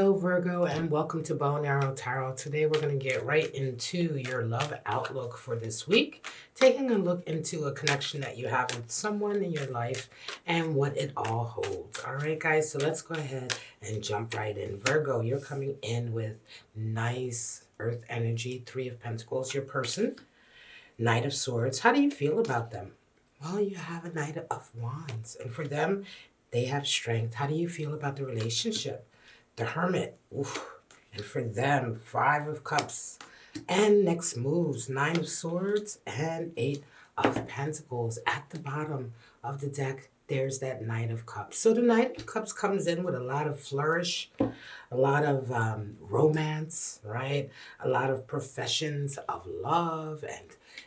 Hello, Virgo, and welcome to Bow and Arrow Tarot. Today, we're going to get right into your love outlook for this week, taking a look into a connection that you have with someone in your life and what it all holds. All right, guys, so let's go ahead and jump right in. Virgo, you're coming in with nice earth energy, Three of Pentacles, your person, Knight of Swords. How do you feel about them? Well, you have a Knight of Wands, and for them, they have strength. How do you feel about the relationship? The Hermit, oof. And for them, Five of Cups. And next moves, Nine of Swords and Eight of Pentacles. At the bottom of the deck, there's that Knight of Cups. So the Knight of Cups comes in with a lot of flourish, a lot of romance, right? A lot of professions of love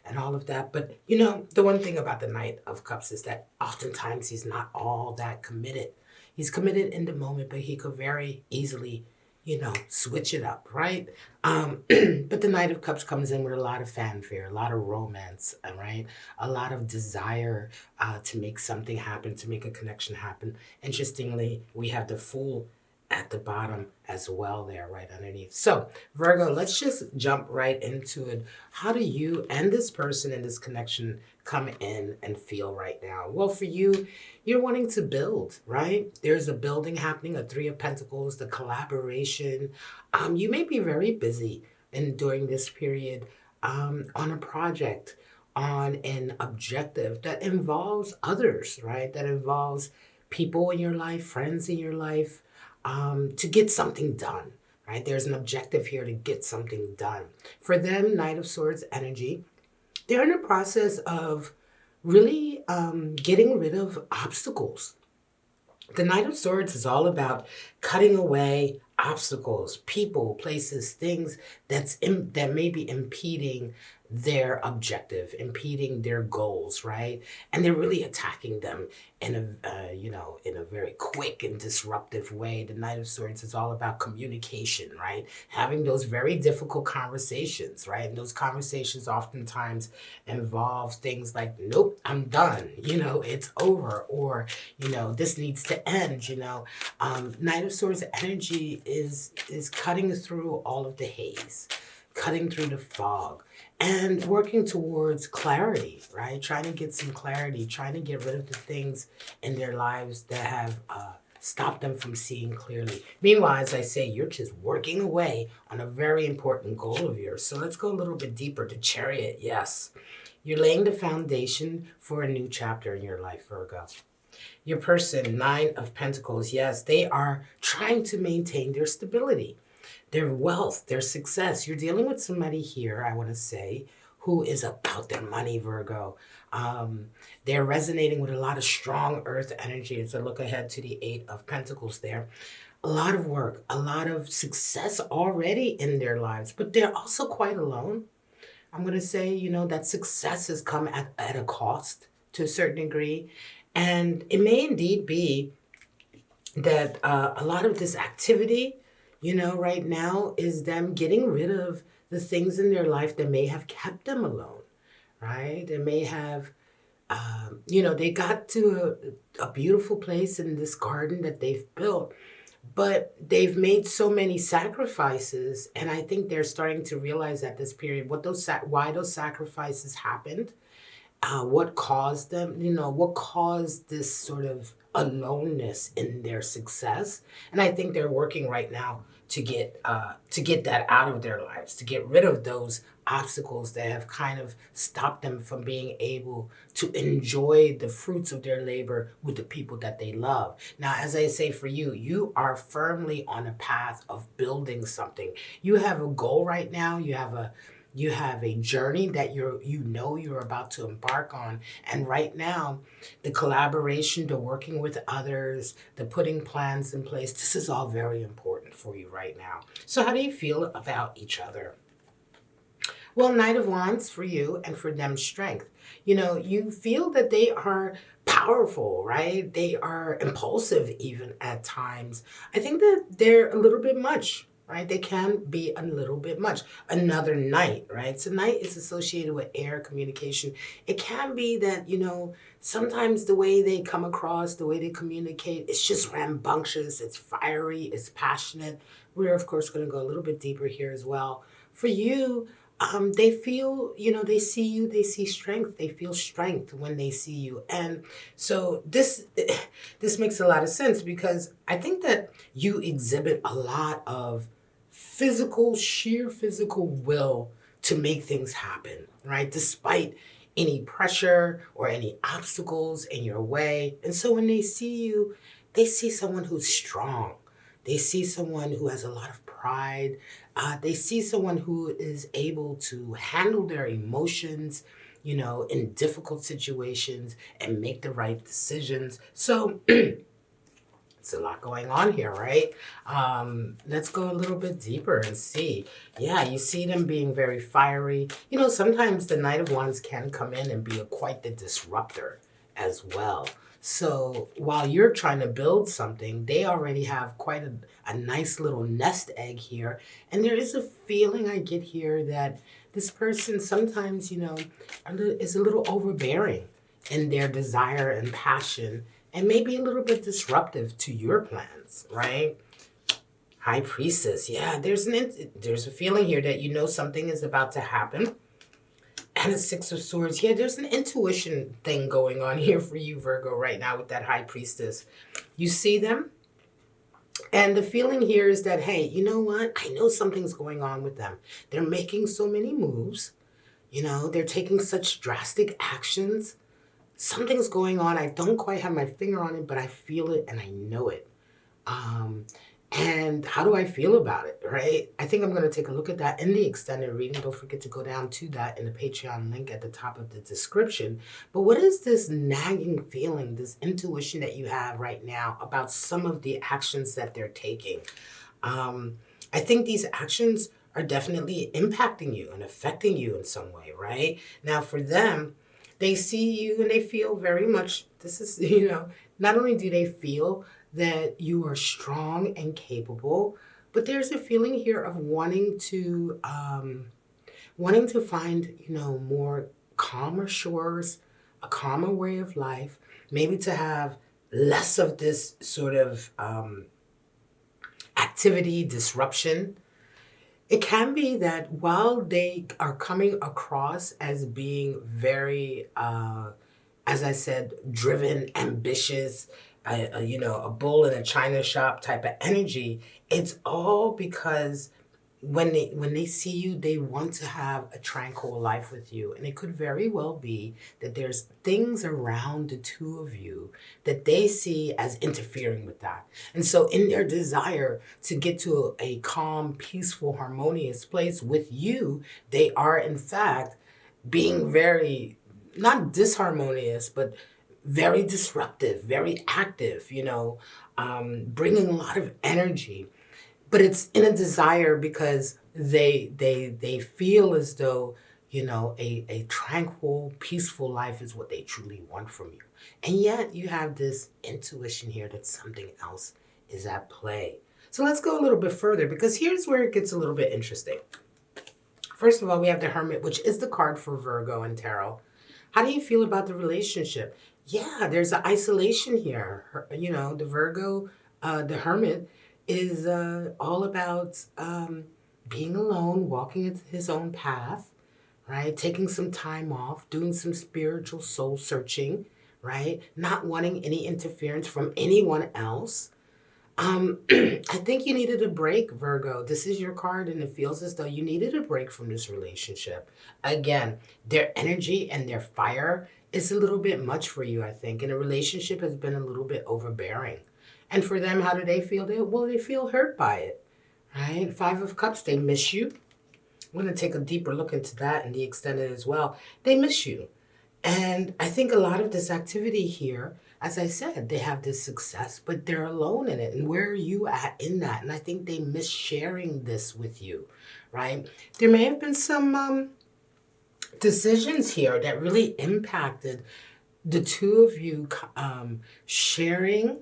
and all of that. But, you know, the one thing about the Knight of Cups is that oftentimes he's not all that committed. He's committed in the moment, but he could very easily, you know, switch it up, right? But the Knight of Cups comes in with a lot of fanfare, a lot of romance, right? A lot of desire to make something happen, to make a connection happen. Interestingly, we have the Fool at the bottom as well there, right underneath. So, Virgo, let's just jump right into it. How do you and this person in this connection come in and feel right now? Well, for you, you're wanting to build, right? There's a building happening, a Three of Pentacles, the collaboration. You may be very busy during this period on a project, on an objective that involves others, right? That involves people in your life, friends in your life, to get something done, right? There's an objective here to get something done. For them, Knight of Swords energy, they're in the process of really getting rid of obstacles. The Knight of Swords is all about cutting away obstacles, people, places, things that may be impeding their objective, impeding their goals, right? And they're really attacking them in a very quick and disruptive way. The Knight of Swords is all about communication, right? Having those very difficult conversations, right? And those conversations oftentimes involve things like, nope, I'm done, it's over, or, this needs to end, Knight of Swords energy is cutting through all of the haze, cutting through the fog, and working towards clarity, right? Trying to get some clarity, trying to get rid of the things in their lives that have stopped them from seeing clearly. Meanwhile, as I say, you're just working away on a very important goal of yours. So let's go a little bit deeper. The Chariot, yes. You're laying the foundation for a new chapter in your life, Virgo. Your person, Nine of Pentacles, yes, they are trying to maintain their stability, their wealth, their success. You're dealing with somebody here, I want to say, who is about their money, Virgo. They're resonating with a lot of strong earth energy. As I look ahead to the Eight of Pentacles there. A lot of work, a lot of success already in their lives, but they're also quite alone. I'm going to say, that success has come at a cost to a certain degree. And it may indeed be that a lot of this activity, right now is them getting rid of the things in their life that may have kept them alone, right? They may have, they got to a beautiful place in this garden that they've built, but they've made so many sacrifices. And I think they're starting to realize at this period why those sacrifices happened. What caused them, what caused this sort of aloneness in their success. And I think they're working right now to get that out of their lives, to get rid of those obstacles that have kind of stopped them from being able to enjoy the fruits of their labor with the people that they love. Now, as I say, for you, you are firmly on a path of building something. You have a goal right now. You have a journey that you're about to embark on. And right now, the collaboration, the working with others, the putting plans in place, this is all very important for you right now. So how do you feel about each other? Well, Knight of Wands for you, and for them, strength. You feel that they are powerful, right? They are impulsive even at times. I think that they're a little bit much, right? They can be a little bit much. Another night, right? So night is associated with air communication. It can be that, sometimes the way they come across, the way they communicate, it's just rambunctious, it's fiery, it's passionate. We're, of course, going to go a little bit deeper here as well. For you, they feel, they see you, they see strength, they feel strength when they see you. And so this makes a lot of sense because I think that you exhibit a lot of sheer physical will to make things happen, right? Despite any pressure or any obstacles in your way. And so when they see you, they see someone who's strong. They see someone who has a lot of pride. They see someone who is able to handle their emotions, in difficult situations and make the right decisions. So it's a lot going on here, right? Let's go a little bit deeper and see. Yeah, you see them being very fiery. Sometimes the Knight of Wands can come in and be quite the disruptor as well. So while you're trying to build something, they already have quite a nice little nest egg here. And there is a feeling I get here that this person sometimes, is a little overbearing in their desire and passion and maybe a little bit disruptive to your plans, right? High Priestess. Yeah, there's a feeling here that something is about to happen. And a Six of Swords. Yeah, there's an intuition thing going on here for you, Virgo, right now with that High Priestess. You see them, and the feeling here is that, hey, you know what? I know something's going on with them. They're making so many moves. They're taking such drastic actions. Something's going on. I don't quite have my finger on it, but I feel it and I know it. And how do I feel about it, right? I think I'm going to take a look at that in the extended reading. Don't forget to go down to that in the Patreon link at the top of the description. But what is this nagging feeling, this intuition that you have right now about some of the actions that they're taking? I think these actions are definitely impacting you and affecting you in some way, right? Now, for them, they see you and they feel very much, this is, not only do they feel that you are strong and capable, but there's a feeling here of wanting to find, more calmer shores, a calmer way of life, maybe to have less of this sort of activity, disruption. It can be that while they are coming across as being very, as I said, driven, ambitious, a bull in a china shop type of energy, it's all because when they see you, they want to have a tranquil life with you. And it could very well be that there's things around the two of you that they see as interfering with that. And so in their desire to get to a calm, peaceful, harmonious place with you, they are in fact being very, not disharmonious, but very disruptive, very active, bringing a lot of energy. But it's in a desire because they feel as though, a tranquil, peaceful life is what they truly want from you. And yet you have this intuition here that something else is at play. So let's go a little bit further because here's where it gets a little bit interesting. First of all, we have the Hermit, which is the card for Virgo and Tarot. How do you feel about the relationship? Yeah, there's an isolation here. The Virgo, the Hermit, is all about being alone, walking his own path, right? Taking some time off, doing some spiritual soul searching, right? Not wanting any interference from anyone else. I think you needed a break, Virgo. This is your card, and it feels as though you needed a break from this relationship. Again, their energy and their fire is a little bit much for you, I think, and the relationship has been a little bit overbearing. And for them, how do they feel? They feel hurt by it, right? Five of Cups, they miss you. I'm going to take a deeper look into that and the extended as well. They miss you. And I think a lot of this activity here, as I said, they have this success, but they're alone in it. And where are you at in that? And I think they miss sharing this with you, right? There may have been some decisions here that really impacted the two of you sharing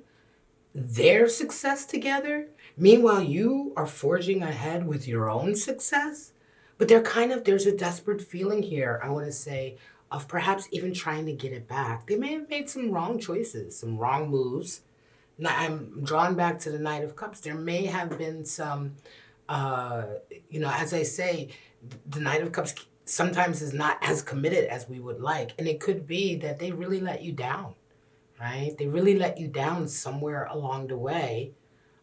their success together Meanwhile, you are forging ahead with your own success, but there's a desperate feeling here, I want to say, of perhaps even trying to get it back. They may have made some wrong choices, some wrong moves. Now, I'm drawn back to the Knight of Cups. There may have been some, uh, as I say, the Knight of Cups sometimes is not as committed as we would like. And it could be that they really let you down, right? They really let you down somewhere along the way.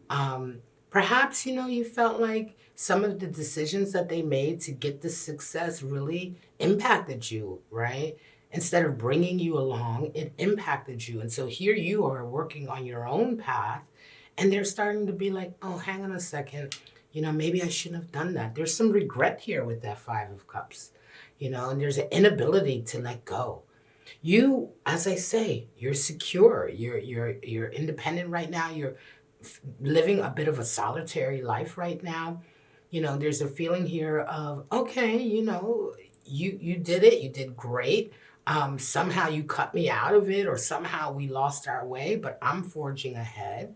Um, Perhaps, you felt like some of the decisions that they made to get the success really impacted you, right? Instead of bringing you along, it impacted you. And so here you are working on your own path, and they're starting to be like, oh, hang on a second. Maybe I shouldn't have done that. There's some regret here with that Five of Cups, and there's an inability to let go. You, as I say, you're secure. You're independent right now. You're living a bit of a solitary life right now. There's a feeling here of, okay, you did it. You did great. Somehow you cut me out of it, or somehow we lost our way, but I'm forging ahead.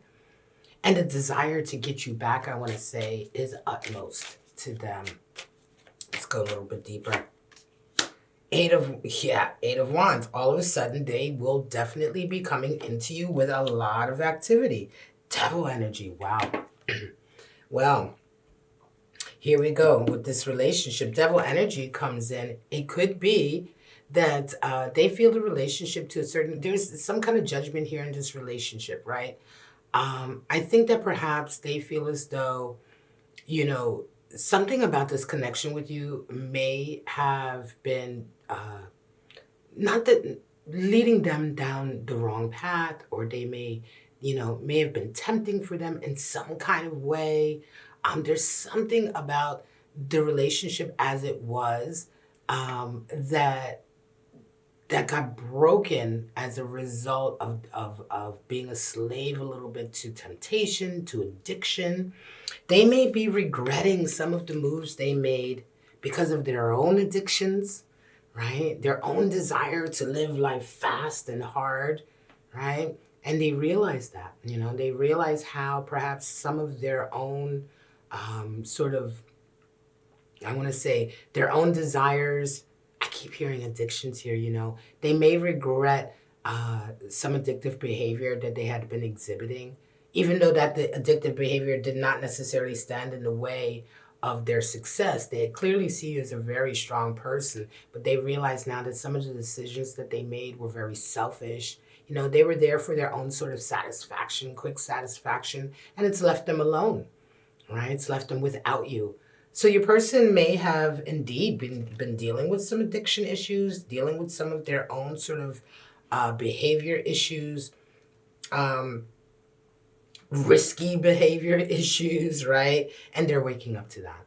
And the desire to get you back, I want to say, is utmost to them. Let's go a little bit deeper. Eight of Wands. All of a sudden, they will definitely be coming into you with a lot of activity. Devil energy. Wow. Well, here we go with this relationship. Devil energy comes in. It could be that they feel the relationship to a certain, there's some kind of judgment here in this relationship, right? I think that perhaps they feel as though, something about this connection with you may have been not that leading them down the wrong path, or they may have been tempting for them in some kind of way. There's something about the relationship as it was, that got broken as a result of being a slave a little bit to temptation, to addiction. They may be regretting some of the moves they made because of their own addictions, right? Their own desire to live life fast and hard, right? And they realize that, they realize how perhaps some of their own sort of, I want to say, their own desires. I keep hearing addictions here, They may regret some addictive behavior that they had been exhibiting, even though that the addictive behavior did not necessarily stand in the way of their success. They clearly see you as a very strong person, but they realize now that some of the decisions that they made were very selfish. They were there for their own sort of satisfaction, quick satisfaction, and it's left them alone, right? It's left them without you. So your person may have indeed been dealing with some addiction issues, dealing with some of their own sort of behavior issues, risky behavior issues, right? And they're waking up to that.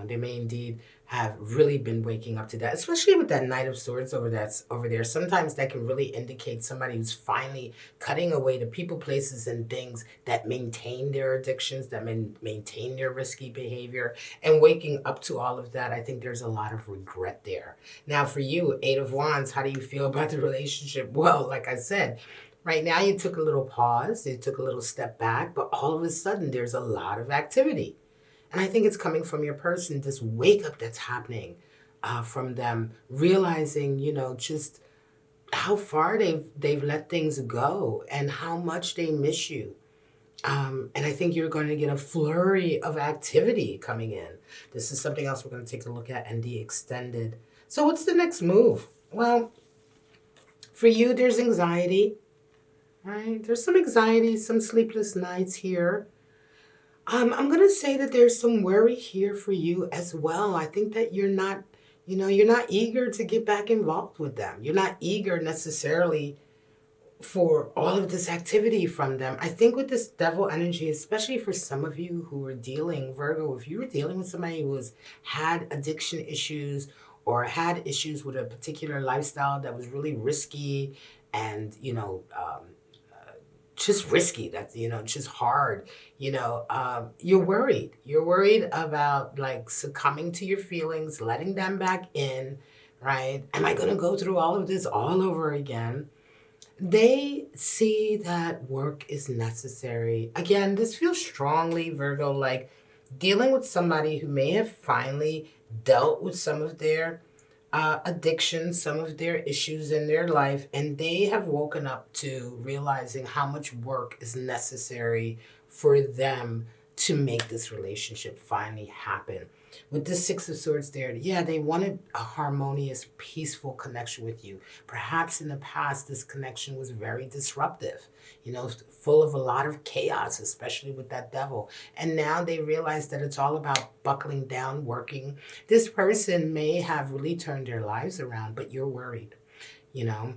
They may indeed have really been waking up to that, especially with that Knight of Swords over there. Sometimes that can really indicate somebody who's finally cutting away the people, places, and things that maintain their addictions, that maintain their risky behavior, and waking up to all of that. I think there's a lot of regret there. Now, for you, Eight of Wands, how do you feel about the relationship? Well, like I said, right now you took a little pause, you took a little step back, but all of a sudden there's a lot of activity. And I think it's coming from your person, this wake up that's happening from them, realizing, just how far they've let things go and how much they miss you. And I think you're going to get a flurry of activity coming in. This is something else we're going to take a look at in the extended. So what's the next move? Well, for you, there's anxiety, right? There's some anxiety, some sleepless nights here. I'm going to say that there's some worry here for you as well. I think that you're not eager to get back involved with them. You're not eager necessarily for all of this activity from them. I think with this devil energy, especially for some of you who are dealing, Virgo, if you were dealing with somebody who has had addiction issues or had issues with a particular lifestyle that was really risky and, just risky, that's, just hard, you're worried. You're worried about like succumbing to your feelings, letting them back in, right? Am I going to go through all of this all over again? They see that work is necessary. Again, this feels strongly, Virgo, like dealing with somebody who may have finally dealt with some of their addictions, some of their issues in their life, and they have woken up to realizing how much work is necessary for them to make this relationship finally happen. With this Six of Swords there, yeah, they wanted a harmonious, peaceful connection with you. Perhaps in the past, this connection was very disruptive, full of a lot of chaos, especially with that devil. And now they realize that it's all about buckling down, working. This person may have really turned their lives around, but you're worried, you know?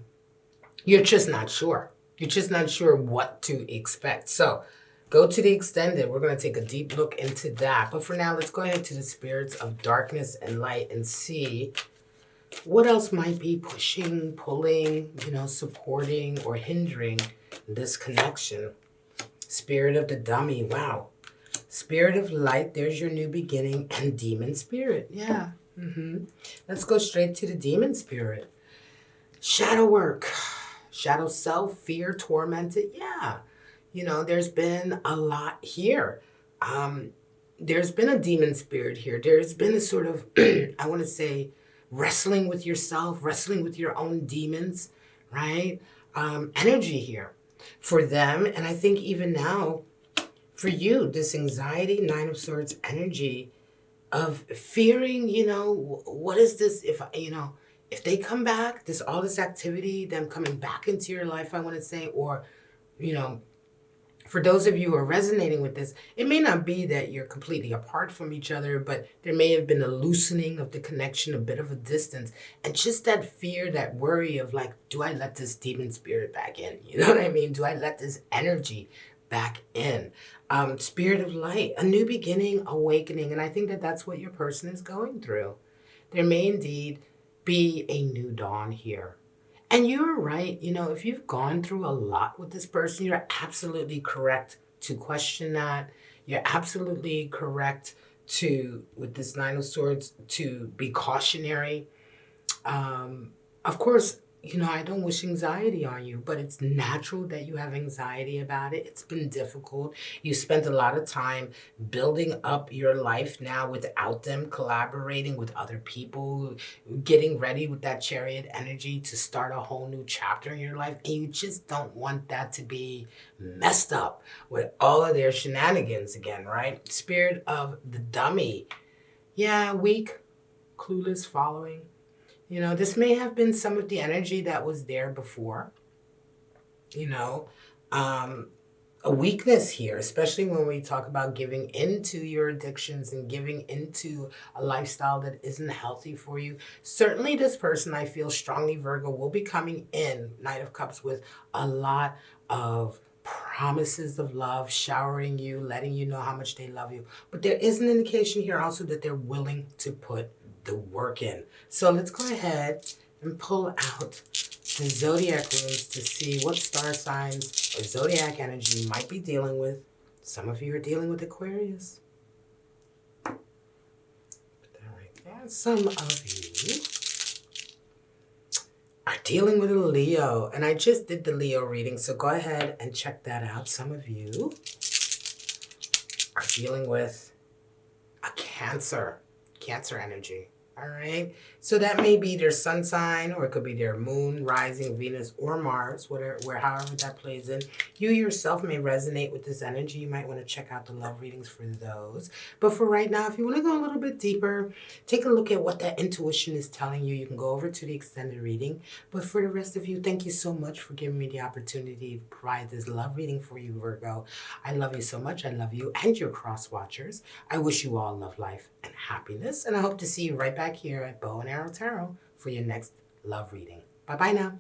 You're just not sure. You're just not sure what to expect. So go to the extended. We're going to take a deep look into that. But for now, let's go ahead to the spirits of darkness and light and see what else might be pushing, pulling, supporting or hindering this connection. Spirit of the dummy. Wow. Spirit of light. There's your new beginning. And demon spirit. Yeah. Let's go straight to the demon spirit. Shadow work. Shadow self, fear, tormented. Yeah. There's been a lot here. There's been a demon spirit here. There's been a sort of, I want to say, wrestling with yourself, wrestling with your own demons, right? Energy here for them. And I think even now, for you, this anxiety, Nine of Swords energy of fearing, what is this if they come back, all this activity, them coming back into your life, I want to say, or, for those of you who are resonating with this, it may not be that you're completely apart from each other, but there may have been a loosening of the connection, a bit of a distance, and just that fear, that worry of like, do I let this demon spirit back in? You know what I mean? Do I let this energy back in? Spirit of light, a new beginning, awakening, and I think that that's what your person is going through. There may indeed be a new dawn here. And you're right, if you've gone through a lot with this person, you're absolutely correct to question that. You're absolutely correct with this Nine of Swords, to be cautionary. Of course, I don't wish anxiety on you, but it's natural that you have anxiety about it. It's been difficult. You spent a lot of time building up your life now without them, collaborating with other people, getting ready with that chariot energy to start a whole new chapter in your life. And you just don't want that to be messed up with all of their shenanigans again, right? Spirit of the dummy. Yeah, weak, clueless, following. This may have been some of the energy that was there before. A weakness here, especially when we talk about giving into your addictions and giving into a lifestyle that isn't healthy for you. Certainly this person, I feel strongly, Virgo, will be coming in, Knight of Cups, with a lot of promises of love, showering you, letting you know how much they love you. But there is an indication here also that they're willing to put the work in. So let's go ahead and pull out the Zodiac runes to see what star signs or Zodiac energy you might be dealing with. Some of you are dealing with Aquarius. Put that right there. Some of you are dealing with a Leo. And I just did the Leo reading, so go ahead and check that out. Some of you are dealing with a Cancer energy. All right. So that may be their sun sign, or it could be their moon, rising, Venus, or Mars, however that plays in. You yourself may resonate with this energy. You might want to check out the love readings for those. But for right now, if you want to go a little bit deeper, take a look at what that intuition is telling you. You can go over to the extended reading. But for the rest of you, thank you so much for giving me the opportunity to provide this love reading for you, Virgo. I love you so much. I love you and your cross watchers. I wish you all love, life, and happiness. And I hope to see you right back here at Bow and Arrow Tarot for your next love reading. Bye-bye now.